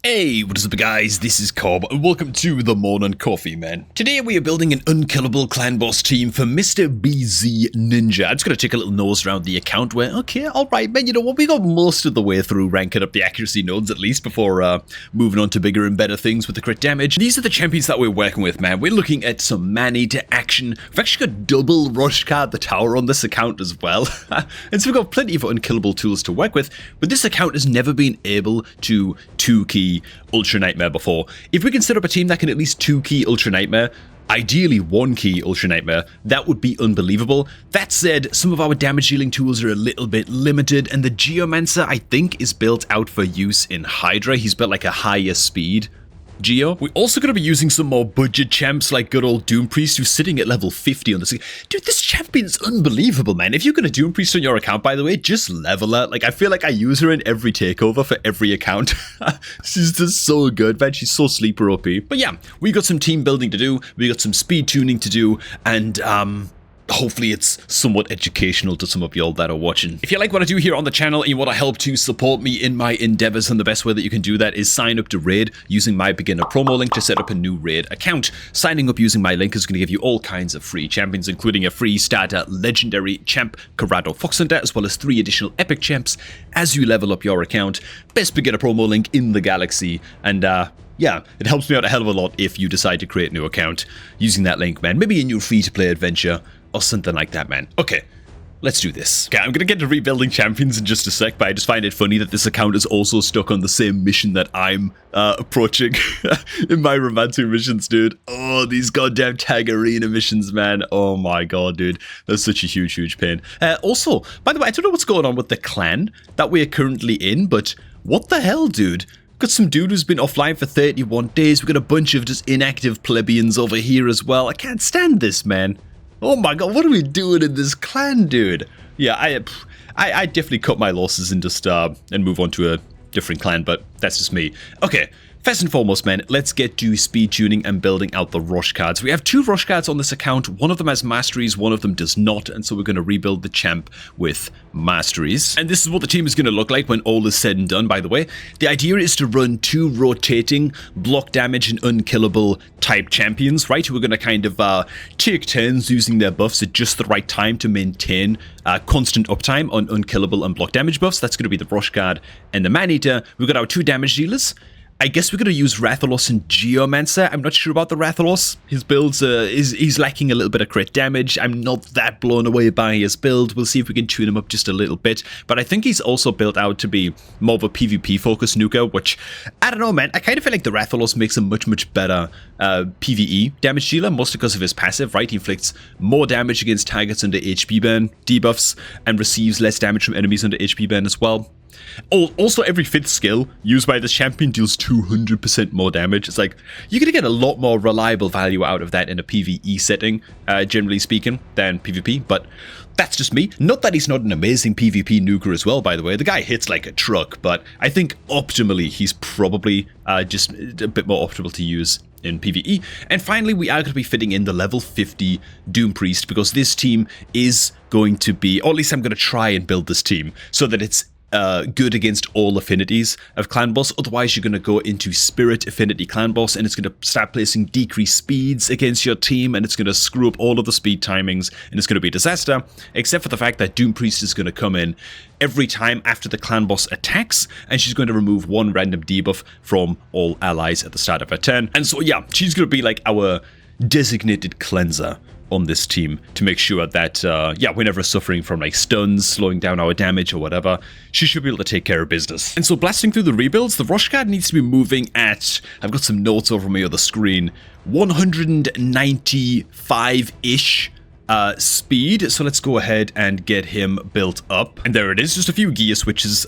Hey, what is up guys, this is Cobb, and welcome to the Morning Coffee, man. Today we are building an unkillable clan boss team for Mr. BZ Ninja. I'm just gonna take a little nose around the account where, okay, alright man, you know what, we got most of the way through ranking up the accuracy nodes at least before moving on to bigger and better things with the crit damage. These are the champions that we're working with, man. We're looking at some man-eater action. We've actually got double rush card the tower on this account as well. And so we've got plenty of unkillable tools to work with, but this account has never been able to 2-key Ultra Nightmare before. If we can set up a team that can at least 2-key Ultra Nightmare, ideally 1-key Ultra Nightmare, that would be unbelievable. That said, some of our damage dealing tools are a little bit limited, and the Geomancer, I think, is built out for use in Hydra. He's built like a higher speed Geo. We're also going to be using some more budget champs like good old Doom Priest, who's sitting at level 50 on this. Dude, this champion's unbelievable, man. If you're going to Doom Priest on your account, by the way, just level her. Like, I feel like I use her in every takeover for every account. She's just so good, man. She's so sleeper OP. But yeah, we got some team building to do. We got some speed tuning to do. And, hopefully it's somewhat educational to some of y'all that are watching. If you like what I do here on the channel and you want to help to support me in my endeavors, and the best way that you can do that is sign up to Raid using my beginner promo link to set up a new Raid account. Signing up using my link is going to give you all kinds of free champions, including a free starter legendary champ, Corrado Fox Hunter, as well as 3 additional epic champs as you level up your account. Best beginner promo link in the galaxy, and yeah, it helps me out a hell of a lot if you decide to create a new account using that link, man. Maybe a new free-to-play adventure or something like that, man. Okay, let's do this. Okay, I'm gonna get to rebuilding champions in just a sec, but I just find it funny that this account is also stuck on the same mission that I'm approaching in my romantic missions, dude. Oh, these goddamn tag arena missions, man. Oh my god, dude. That's such a huge pain. Also, by the way, I don't know what's going on with the clan that we're currently in, but what the hell, dude? Got some dude who's been offline for 31 days. We've got a bunch of just inactive plebeians over here as well. I can't stand this, man. Oh my god, what are we doing in this clan, dude? Yeah, I definitely cut my losses and just and move on to a different clan, but that's just me. Okay. First and foremost, man, let's get to speed tuning and building out the rush cards. We have 2 rush cards on this account. One of them has masteries, one of them does not, and so we're going to rebuild the champ with masteries. And this is what the team is going to look like when all is said and done, by the way. The idea is to run 2 rotating block damage and unkillable type champions, right? Who are going to kind of take turns using their buffs at just the right time to maintain constant uptime on unkillable and block damage buffs. That's going to be the rush card and the man-eater. We've got our 2 damage dealers. I guess we're going to use Rathalos and Geomancer. I'm not sure about the Rathalos. His build's, he's lacking a little bit of crit damage. I'm not that blown away by his build. We'll see if we can tune him up just a little bit. But I think he's also built out to be more of a PvP-focused nuker, which, I don't know, man. I kind of feel like the Rathalos makes a much better PvE damage dealer, mostly because of his passive, right? He inflicts more damage against targets under HP burn debuffs and receives less damage from enemies under HP burn as well. Also, every 5th skill used by this champion deals 200% more damage. It's like, you're going to get a lot more reliable value out of that in a PvE setting, generally speaking, than PvP, but that's just me. Not that he's not an amazing PvP nuker as well, by the way. The guy hits like a truck, but I think optimally he's probably just a bit more optimal to use in PvE. And finally, we are going to be fitting in the level 50 Doom Priest, because this team is going to be, or at least I'm going to try and build this team so that it's good against all affinities of clan boss. Otherwise, you're going to go into spirit affinity clan boss, and it's going to start placing decreased speeds against your team, and it's going to screw up all of the speed timings, and it's going to be a disaster, except for the fact that Doom Priest is going to come in every time after the clan boss attacks, and she's going to remove 1 random debuff from all allies at the start of her turn. And so yeah, she's going to be like our designated cleanser on this team to make sure that, yeah, we're never suffering from like stuns, slowing down our damage or whatever. She should be able to take care of business. And so blasting through the rebuilds, the rush card needs to be moving at, I've got some notes over me on the screen, 195-ish speed. So let's go ahead and get him built up. And there it is, just a few gear switches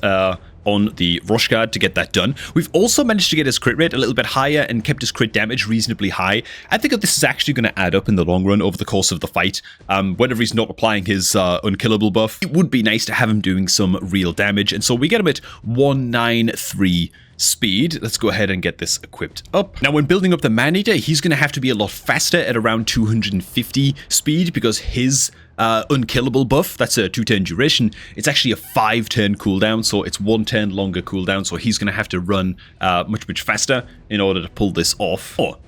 on the rush guard to get that done. We've also managed to get his crit rate a little bit higher and kept his crit damage reasonably high. I think that this is actually going to add up in the long run over the course of the fight. Whenever he's not applying his unkillable buff, it would be nice to have him doing some real damage. And so we get him at 193 speed. Let's go ahead and get this equipped up. Now, when building up the man-eater, he's going to have to be a lot faster at around 250 speed because his unkillable buff, that's a 2-turn duration, it's actually a 5-turn cooldown, so it's 1 turn longer cooldown, so he's going to have to run much faster in order to pull this off. Oh,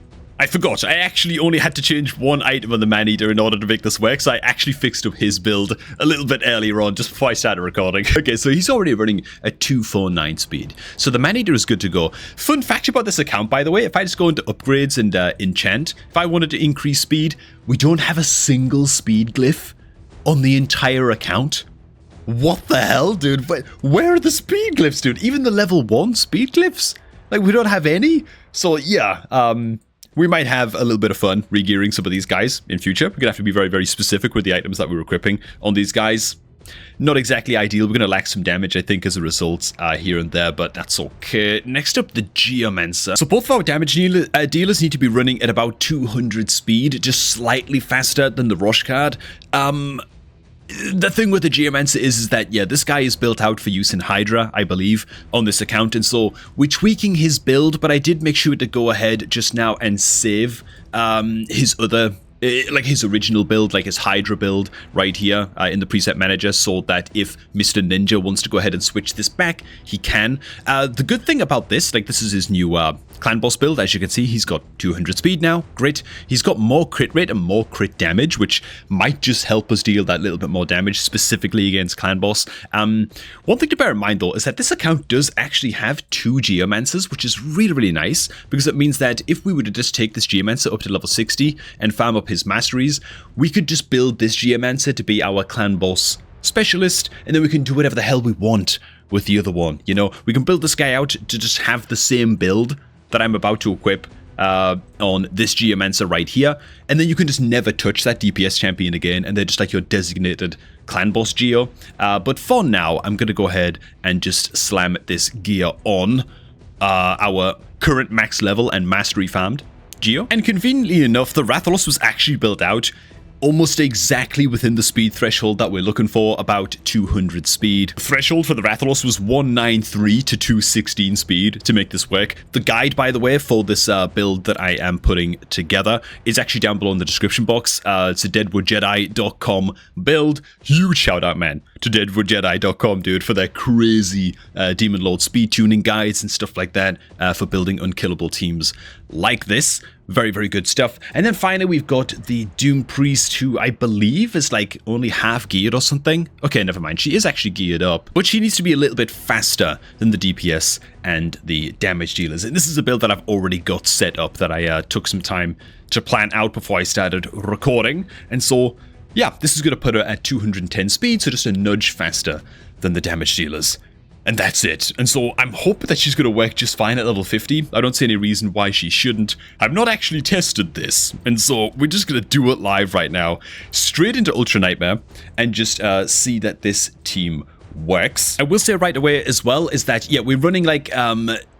I forgot, I actually only had to change one item on the man-eater in order to make this work, so I actually fixed up his build a little bit earlier on, just before I started recording. Okay, so he's already running a 249 speed, so the man-eater is good to go. Fun fact about this account, by the way, if I just go into upgrades and enchant, if I wanted to increase speed, we don't have a single speed glyph on the entire account. What the hell, dude? Where are the speed glyphs, dude? Even the level 1 speed glyphs? Like, we don't have any? So, yeah, we might have a little bit of fun regearing some of these guys in future. We're going to have to be very specific with the items that we're equipping on these guys. Not exactly ideal. We're going to lack some damage, I think, as a result here and there, but that's okay. Next up, the Geomancer. So both of our damage dealers need to be running at about 200 speed, just slightly faster than the Rush card. The thing with the Geomancer is that, yeah, this guy is built out for use in Hydra, I believe, on this account, and so we're tweaking his build, but I did make sure to go ahead just now and save his other, like his original build, like his Hydra build right here in the preset manager, so that if Mr. Ninja wants to go ahead and switch this back, he can. The good thing about this, like this is his new clan boss build, as you can see, he's got 200 speed now, great. He's got more crit rate and more crit damage, which might just help us deal that little bit more damage, specifically against clan boss. One thing to bear in mind though, is that this account does actually have 2 Geomancers, which is really nice, because it means that if we were to just take this Geomancer up to level 60 and farm up his masteries, we could just build this Geomancer to be our clan boss specialist, and then we can do whatever the hell we want with the other one, you know? We can build this guy out to just have the same build that I'm about to equip on this Geomancer right here, and then you can just never touch that DPS champion again, and they're just like your designated clan boss Geo. But for now, I'm going to go ahead and just slam this gear on our current max level and mastery farmed Geo. And conveniently enough, the Rathalos was actually built out almost exactly within the speed threshold that we're looking for, about 200 speed. The threshold for the Rathalos was 193 to 216 speed to make this work. The guide, by the way, for this build that I am putting together is actually down below in the description box. It's a Deadwoodjedi.com build. Huge shout out, man, to Deadwoodjedi.com, dude, for their crazy Demon Lord speed tuning guides and stuff like that for building unkillable teams like this. Very good stuff. And then finally, we've got the Doom Priest, who I believe is like only half geared or something. Okay, never mind. She is actually geared up, but she needs to be a little bit faster than the DPS and the damage dealers. And this is a build that I've already got set up that I took some time to plan out before I started recording. And so, yeah, this is going to put her at 210 speed, so just a nudge faster than the damage dealers. And that's it. And so I'm hoping that she's going to work just fine at level 50. I don't see any reason why she shouldn't. I've not actually tested this. And so we're just going to do it live right now. Straight into Ultra Nightmare. And just see that this team works. I will say right away as well is that, yeah, we're running like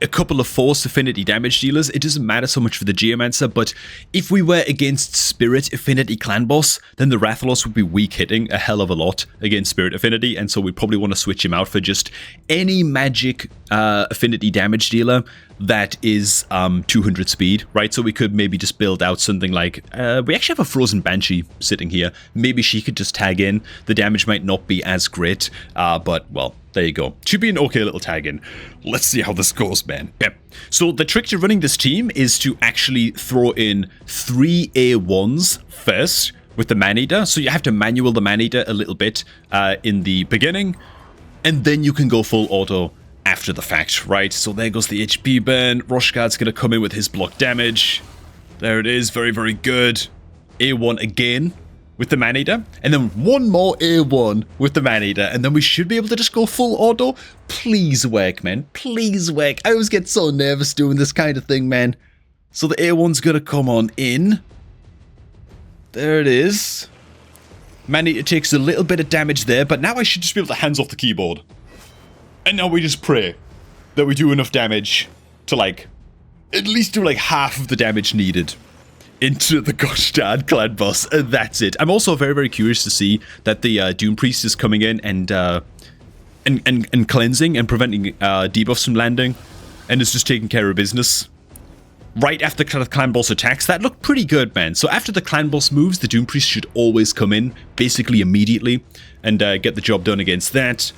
a couple of Force Affinity damage dealers. It doesn't matter so much for the Geomancer, but if we were against Spirit Affinity Clan Boss, then the Rathalos would be weak hitting a hell of a lot against Spirit Affinity, and so we probably want to switch him out for just any magic affinity damage dealer that is 200 speed, right? So we could maybe just build out something like, we actually have a Frozen Banshee sitting here. Maybe she could just tag in. The damage might not be as great, but, well, there you go. Should be an okay little tag in. Let's see how this goes, man. Okay. So the trick to running this team is to actually throw in 3 A1s first with the Man-Eater. So you have to manual the Man-Eater a little bit in the beginning, and then you can go full auto after the fact, right? So there goes the HP burn. Roshguard's going to come in with his block damage. There it is. Very good. A1 again with the Man-Eater, and then one more A1 with the Man-Eater, and then we should be able to just go full auto. Please work, man. Please work. I always get so nervous doing this kind of thing, man. So the A1's going to come on in. There it is. Man-Eater takes a little bit of damage there, but now I should just be able to hands off the keyboard. And now we just pray that we do enough damage to, like, at least do, like, half of the damage needed into the gosh darn clan boss, and that's it. I'm also very curious to see that the Doom Priest is coming in and cleansing and preventing debuffs from landing. and is just taking care of business. Right after the clan boss attacks, that looked pretty good, man. So after the clan boss moves, the Doom Priest should always come in, basically immediately, and get the job done against that.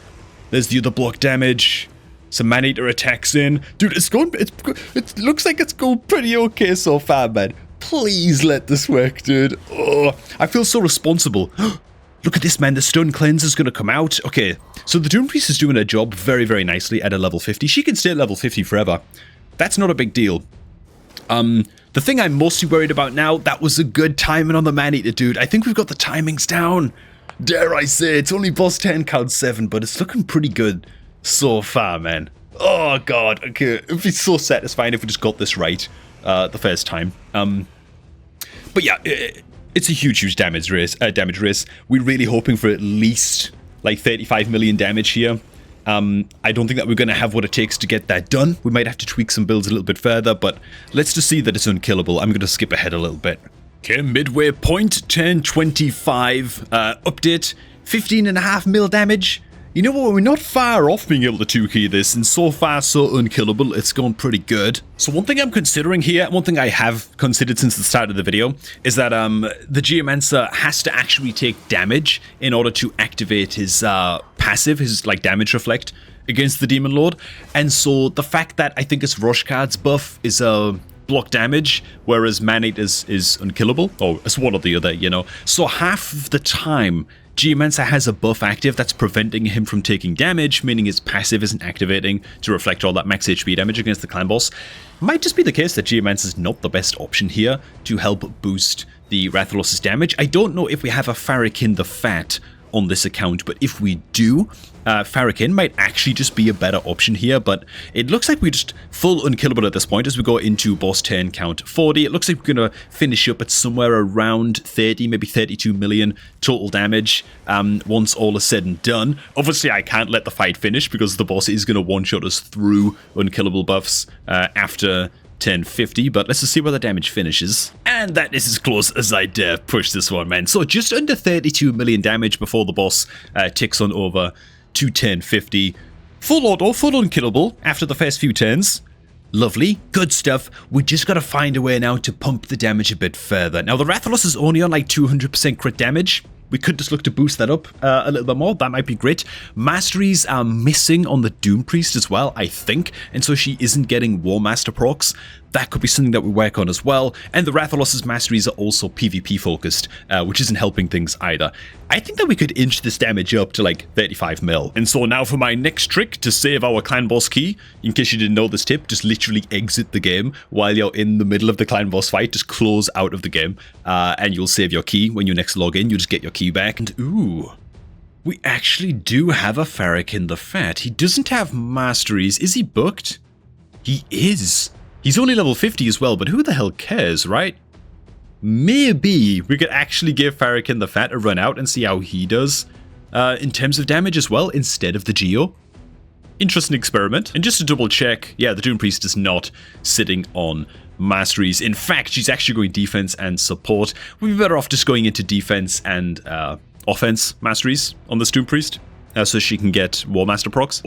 There's the other block damage. Some Man-Eater attacks in. Dude, it looks like it's going pretty okay so far, man. Please let this work, dude. Oh, I feel so responsible. Look at this, man. The Stun Cleanse is going to come out. Okay, so the Doom Priest is doing her job very, very nicely at a level 50. She can stay at level 50 forever. That's not a big deal. The thing I'm mostly worried about now, that was a good timing on the Man-Eater, dude. I think we've got the timings down. Dare I say, it's only boss 10, count 7, but it's looking pretty good so far, man. Oh, God. Okay, it'd be so satisfying if we just got this right the first time. But yeah, it's a huge damage race. We're really hoping for at least like 35 million damage here. I don't think that we're going to have what it takes to get that done. We might have to tweak some builds a little bit further, but let's just see that it's unkillable. I'm going to skip ahead a little bit. Okay, midway point, 1025. Update, 15.5 mil damage. You know what, we're not far off being able to 2-key this, and so far so unkillable, it's gone pretty good. So one thing I'm considering here, one thing I have considered since the start of the video, is that the Geomancer has to actually take damage in order to activate his passive, his like damage reflect against the Demon Lord. And so the fact that I think it's Rushguard's buff is block damage, whereas Man-Eater's is unkillable, or it's one or the other, you know. So half of the time, Geomancer has a buff active that's preventing him from taking damage, meaning his passive isn't activating to reflect all that max HP damage against the clan boss. Might just be the case that Geomancer's not the best option here to help boost the Rathalos' damage. I don't know if we have a Farrakhan the Fat on this account, but if we do, Farrakhan might actually just be a better option here, but it looks like we're just full unkillable at this point as we go into boss 10 count 40. It looks like we're going to finish up at somewhere around 30, maybe 32 million total damage once all is said and done. Obviously, I can't let the fight finish because the boss is going to one-shot us through unkillable buffs after 1050, but let's just see where the damage finishes. And that is as close as I dare push this one, man. So just under 32 million damage before the boss ticks on over to 1050. Full auto, full unkillable after the first few turns. Lovely, good stuff. We just gotta find a way now to pump the damage a bit further. Now the Rathalos is only on like 200% crit damage. We could just look to boost that up a little bit more. That might be great. Masteries are missing on the Doom Priest as well, I think. And so she isn't getting War Master procs. That could be something that we work on as well. And the Rathalos' masteries are also PvP focused, which isn't helping things either. I think that we could inch this damage up to like 35 mil. And so now for my next trick to save our clan boss key. In case you didn't know this tip, just literally exit the game while you're in the middle of the clan boss fight. Just close out of the game and you'll save your key. When you next log in, you just get your key back. And ooh, we actually do have a Farrakhan the Fat. He doesn't have masteries. Is he booked? He is. He's only level 50 as well, but who the hell cares, right? Maybe we could actually give Farrakhan the Fat a run out and see how he does in terms of damage as well, instead of the Geo. Interesting experiment. And just to double check, yeah, the Doom Priest is not sitting on masteries. In fact, she's actually going defense and support. We'd be better off just going into defense and offense masteries on this Doom Priest, so she can get War Master procs.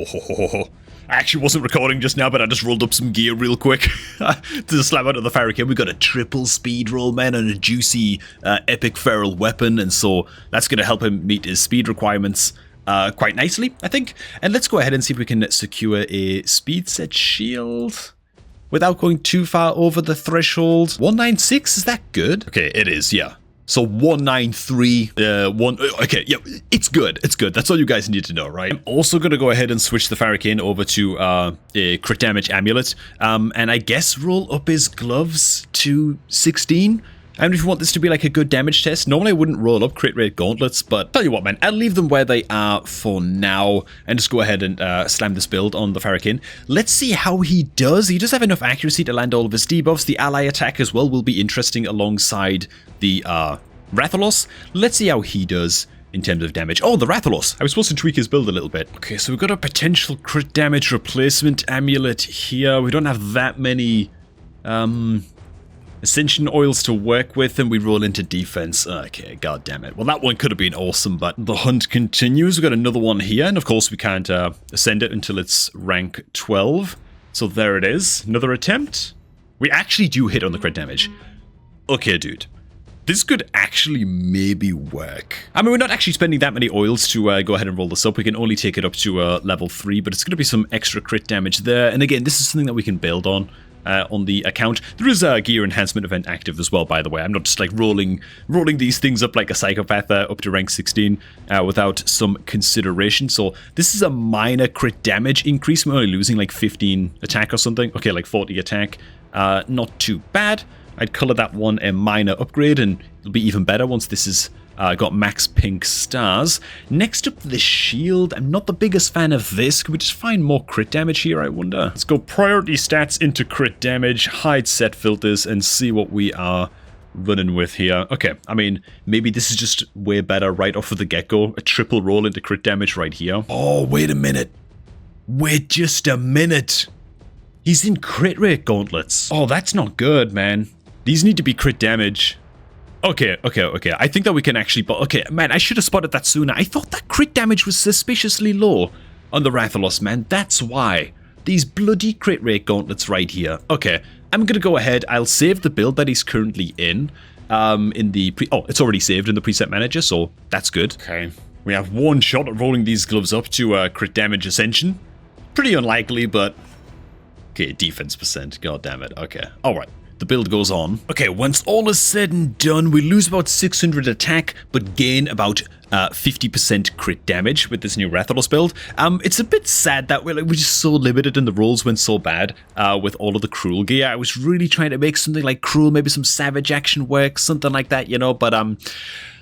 I actually wasn't recording just now, but I just rolled up some gear real quick to slam out of the Farrakhan. We got a triple speed roll, man, and a juicy epic feral weapon, and so that's going to help him meet his speed requirements quite nicely, I think. And let's go ahead and see if we can secure a speed set shield without going too far over the threshold. 196, is that good? Okay, it is, yeah. So 193, okay, yeah, it's good, it's good. That's all you guys need to know, right? I'm also going to go ahead and switch the Farrakhan over to a crit damage amulet, and I guess roll up his gloves to 16. And if you want this to be like a good damage test, normally I wouldn't roll up crit rate gauntlets, but tell you what, man, I'll leave them where they are for now and just go ahead and slam this build on the Farrakhan. Let's see how he does. He does have enough accuracy to land all of his debuffs. The ally attack as well will be interesting alongside the Rathalos. Let's see how he does in terms of damage. Oh, the Rathalos. I was supposed to tweak his build a little bit. Okay, so we've got a potential crit damage replacement amulet here. We don't have that many Ascension oils to work with, and we roll into defense. Okay, god damn it. Well, that one could have been awesome, but the hunt continues. We've got another one here, and of course we can't ascend it until it's rank 12. So there it is. Another attempt. We actually do hit on the crit damage. Okay, dude. This could actually maybe work. I mean, we're not actually spending that many oils to go ahead and roll this up. We can only take it up to level 3, but it's going to be some extra crit damage there. And again, this is something that we can build on the account. There is a gear enhancement event active as well, by the way. I'm not just like rolling these things up like a psychopath up to rank 16 without some consideration. So this is a minor crit damage increase. We're only losing like 15 attack or something. Okay, like 40 attack. Not too bad. I'd color that one a minor upgrade, and it'll be even better once this is got max pink stars. Next up, the shield. I'm not the biggest fan of this. Could we just find more crit damage here, I wonder? Let's go priority stats into crit damage, hide set filters, and see what we are running with here. Okay, I mean, maybe this is just way better right off of the get-go. A triple roll into crit damage right here. Oh, wait a minute. Wait just a minute. He's in crit rate gauntlets. Oh, that's not good, man. These need to be crit damage. Okay. I think that we can actually... Okay, man, I should have spotted that sooner. I thought that crit damage was suspiciously low on the Rathalos, man. That's why. These bloody crit rate gauntlets right here. Okay, I'm going to go ahead. I'll save the build that he's currently in the... it's already saved in the preset manager, so that's good. Okay, we have one shot at rolling these gloves up to crit damage ascension. Pretty unlikely, but... Okay, defense percent. God damn it. Okay, alright. The build goes on. Okay, once all is said and done, we lose about 600 attack, but gain about 50% crit damage with this new Rathalos build. It's a bit sad that we're just so limited and the rolls went so bad with all of the cruel gear. I was really trying to make something like cruel, maybe some savage action work, something like that, you know, but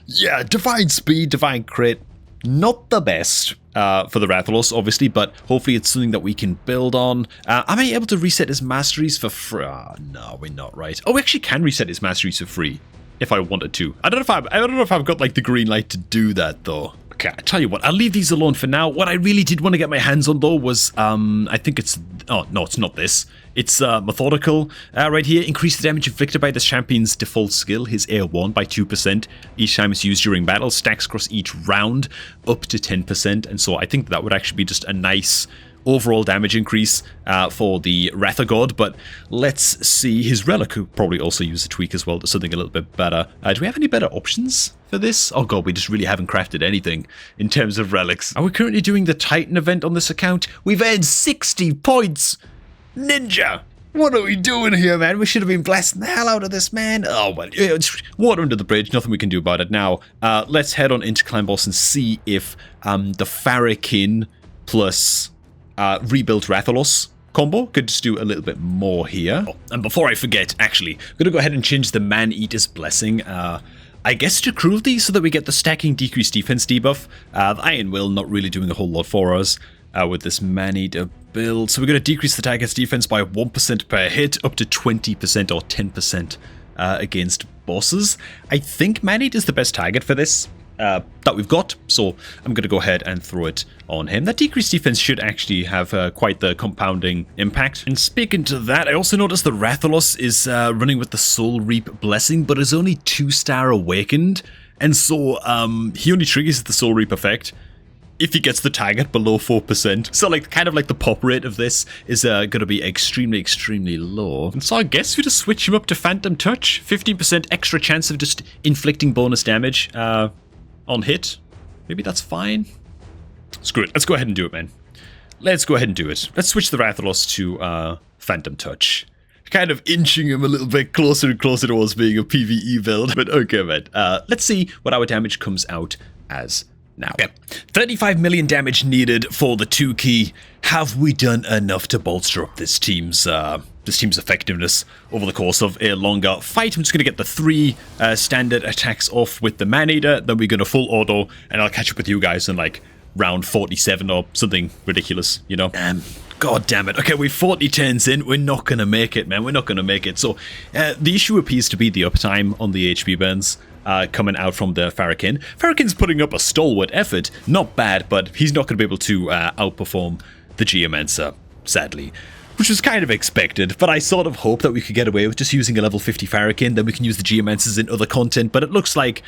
yeah, divine speed, divine crit, not the best for the Rathalos, obviously, but hopefully it's something that we can build on. Am I able to reset his masteries for free? No, we're not, right. Oh, we actually can reset his masteries for free if I wanted to. I don't know if I've got like the green light to do that though. Okay, I tell you what, I'll leave these alone for now. What I really did want to get my hands on though was I think it's no, it's not this. It's methodical right here. Increase the damage inflicted by the champion's default skill, his AR1, by 2% each time it's used during battle. Stacks across each round up to 10%. And so I think that would actually be just a nice overall damage increase for the Ratha God. But let's see. His relic could probably also use a tweak as well to something a little bit better. Do we have any better options for this? Oh god, we just really haven't crafted anything in terms of relics. Are we currently doing the Titan event on this account? We've earned 60 points! Ninja! What are we doing here, man? We should have been blasting the hell out of this, man. Oh, well, it's water under the bridge. Nothing we can do about it now. Let's head on into Clan Boss and see if the Farrakin plus rebuilt Rathalos combo could just do a little bit more here. Oh, and before I forget, actually, I'm going to go ahead and change the Man-Eater's Blessing, I guess to Cruelty, so that we get the stacking decreased defense debuff. The Iron Will not really doing a whole lot for us with this Man-Eater build. So we're going to decrease the target's defense by 1% per hit, up to 20% or 10% against bosses. I think Man-Eater is the best target for this that we've got, so I'm going to go ahead and throw it on him. That decreased defense should actually have quite the compounding impact. And speaking to that, I also noticed the Rathalos is running with the Soul Reap Blessing, but is only 2-star awakened, and so he only triggers the Soul Reap effect if he gets the target below 4%. So like kind of like the pop rate of this is going to be extremely low. And so I guess we just switch him up to Phantom Touch. 15% extra chance of just inflicting bonus damage on hit. Maybe that's fine. Screw it. Let's go ahead and do it, man. Let's go ahead and do it. Let's switch the Rathalos to Phantom Touch. Kind of inching him a little bit closer and closer towards being a PvE build. But okay, man. Let's see what our damage comes out as now. Okay. 35 million damage needed for the 2 key. Have we done enough to bolster up this team's effectiveness over the course of a longer fight? I'm just going to get the 3 standard attacks off with the Man-Eater, then we're going to full auto, and I'll catch up with you guys in like round 47 or something ridiculous, you know? God damn it. Okay, we're 40 turns in. We're not going to make it, man. We're not going to make it. So the issue appears to be the uptime on the HP burns coming out from the Farrakin. Farrakin's putting up a stalwart effort. Not bad, but he's not going to be able to outperform the Geomancer, sadly. Which was kind of expected, but I sort of hoped that we could get away with just using a level 50 Farrakin, then we can use the Geomancers in other content, but it looks like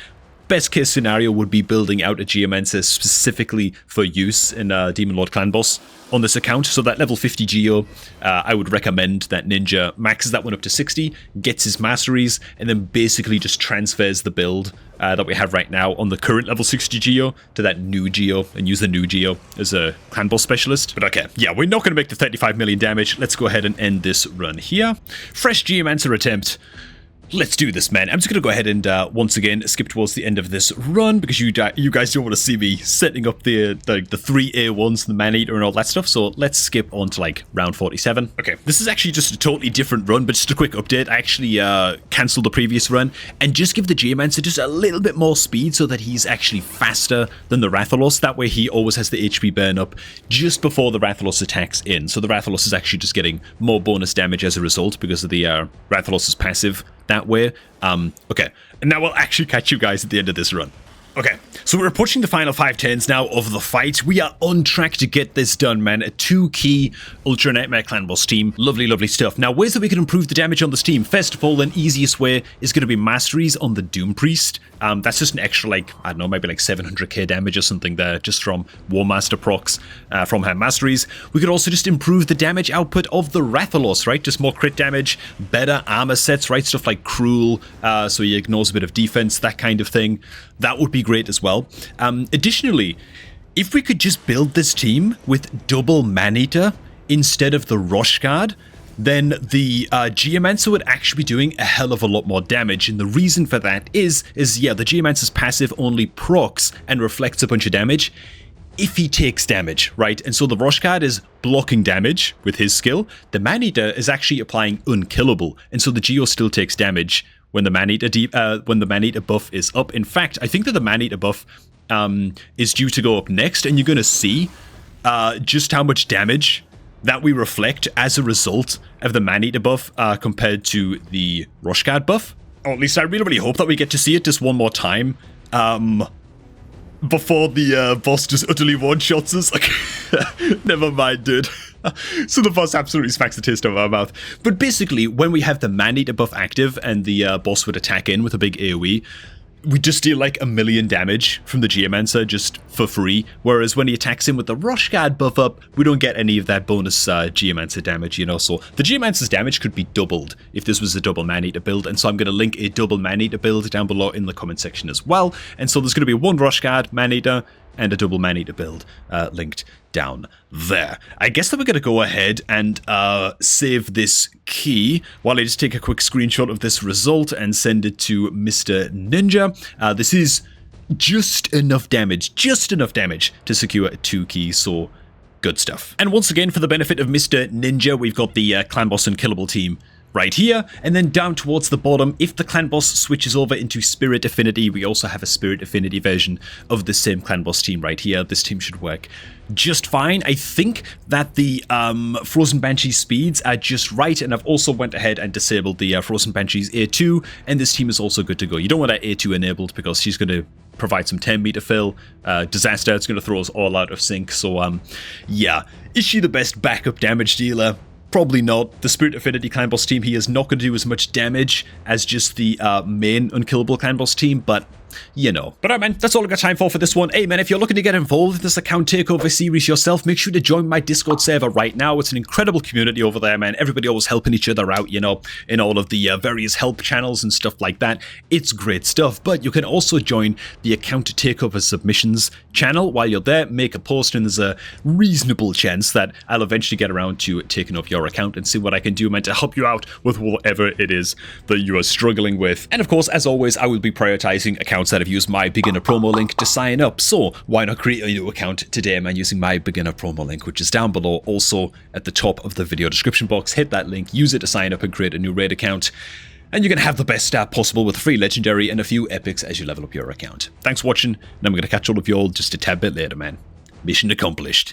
best case scenario would be building out a Geomancer specifically for use in Demon Lord Clan Boss on this account. So that level 50 Geo, I would recommend that Ninja maxes that one up to 60, gets his masteries, and then basically just transfers the build that we have right now on the current level 60 Geo to that new Geo, and use the new Geo as a Clan Boss specialist. But okay, yeah, we're not going to make the 35 million damage. Let's go ahead and end this run here. Fresh Geomancer attempt. Let's do this, man. I'm just going to go ahead and once again skip towards the end of this run because you guys don't want to see me setting up the 3 A1s, the Man-Eater and all that stuff. So let's skip on to like round 47. Okay, this is actually just a totally different run, but just a quick update. I actually cancelled the previous run and just give the Geomancer just a little bit more speed so that he's actually faster than the Rathalos. That way he always has the HP burn up just before the Rathalos attacks in. So the Rathalos is actually just getting more bonus damage as a result because of the Rathalos' passive that way. Okay, and now we'll actually catch you guys at the end of this run. Okay, so we're approaching the final 5 turns now of the fight. We are on track to get this done, man. A 2-key Ultra Nightmare Clan Boss team. Lovely, lovely stuff. Now, ways that we can improve the damage on this team. First of all, an easiest way is going to be masteries on the Doom Priest. That's just an extra, like, I don't know, maybe like 700k damage or something there, just from War Master procs from her masteries. We could also just improve the damage output of the Rathalos, right? Just more crit damage, better armor sets, right? Stuff like Cruel, so he ignores a bit of defense, that kind of thing. That would be great as well. Additionally, if we could just build this team with double Man-Eater instead of the Rush Guard, then the Geomancer would actually be doing a hell of a lot more damage. And the reason for that is yeah, the Geomancer's passive only procs and reflects a bunch of damage if he takes damage, right? And so the Rush Guard is blocking damage with his skill. The Man-Eater is actually applying Unkillable, and so the Geo still takes damage when the Man-Eater buff is up. In fact, I think that the Man-Eater buff is due to go up next, and you're going to see just how much damage that we reflect as a result of the Man-Eater buff compared to the Rush Guard buff. Or at least I really, really hope that we get to see it just one more time before the boss just utterly one-shots us. Like, never mind, dude. So the boss absolutely smacks the taste out of our mouth. But basically, when we have the Man-Eater buff active and the boss would attack in with a big AoE, we just deal like 1 million damage from the Geomancer just for free, whereas when he attacks him with the Rush Guard buff up, we don't get any of that bonus Geomancer damage, you know. So the Geomancer's damage could be doubled if this was a double Man-Eater build, and so I'm going to link a double Man-Eater build down below in the comment section as well. And so there's going to be one Rush Guard, Man-Eater, and a double Man-Eater build linked down there. I guess that we're going to go ahead and save this key while I just take a quick screenshot of this result and send it to Mr. Ninja. This is just enough damage to secure a 2-key, so good stuff. And once again, for the benefit of Mr. Ninja, we've got the Clan Boss Unkillable team right here, and then down towards the bottom, if the Clan Boss switches over into Spirit Affinity, we also have a Spirit Affinity version of the same Clan Boss team right here. This team should work just fine. I think that the Frozen Banshee speeds are just right, and I've also went ahead and disabled the Frozen Banshee's A2, and this team is also good to go. You don't want that A2 enabled because she's going to provide some 10 meter fill. Disaster, it's going to throw us all out of sync, so yeah. Is she the best backup damage dealer? Probably not. The Spirit Affinity Clan Boss team here is not going to do as much damage as just the main Unkillable Clan Boss team, but you know. But alright, man, that's all I've got time for this one. Hey man, if you're looking to get involved in this account takeover series yourself, make sure to join my Discord server right now. It's an incredible community over there, man. Everybody always helping each other out, you know, in all of the various help channels and stuff like that. It's great stuff. But you can also join the account takeover submissions channel. While you're there, make a post, and there's a reasonable chance that I'll eventually get around to taking up your account and see what I can do, man, to help you out with whatever it is that you are struggling with. And of course, as always, I will be prioritizing accounts that have used my beginner promo link to sign up. So why not create a new account today, man, using my beginner promo link, which is down below, also at the top of the video description box. Hit that link, use it to sign up and create a new raid account, and you can have the best start possible with free legendary and a few epics as you level up your account. Thanks for watching, and I'm going to catch all of you all just a tad bit later, man. Mission accomplished.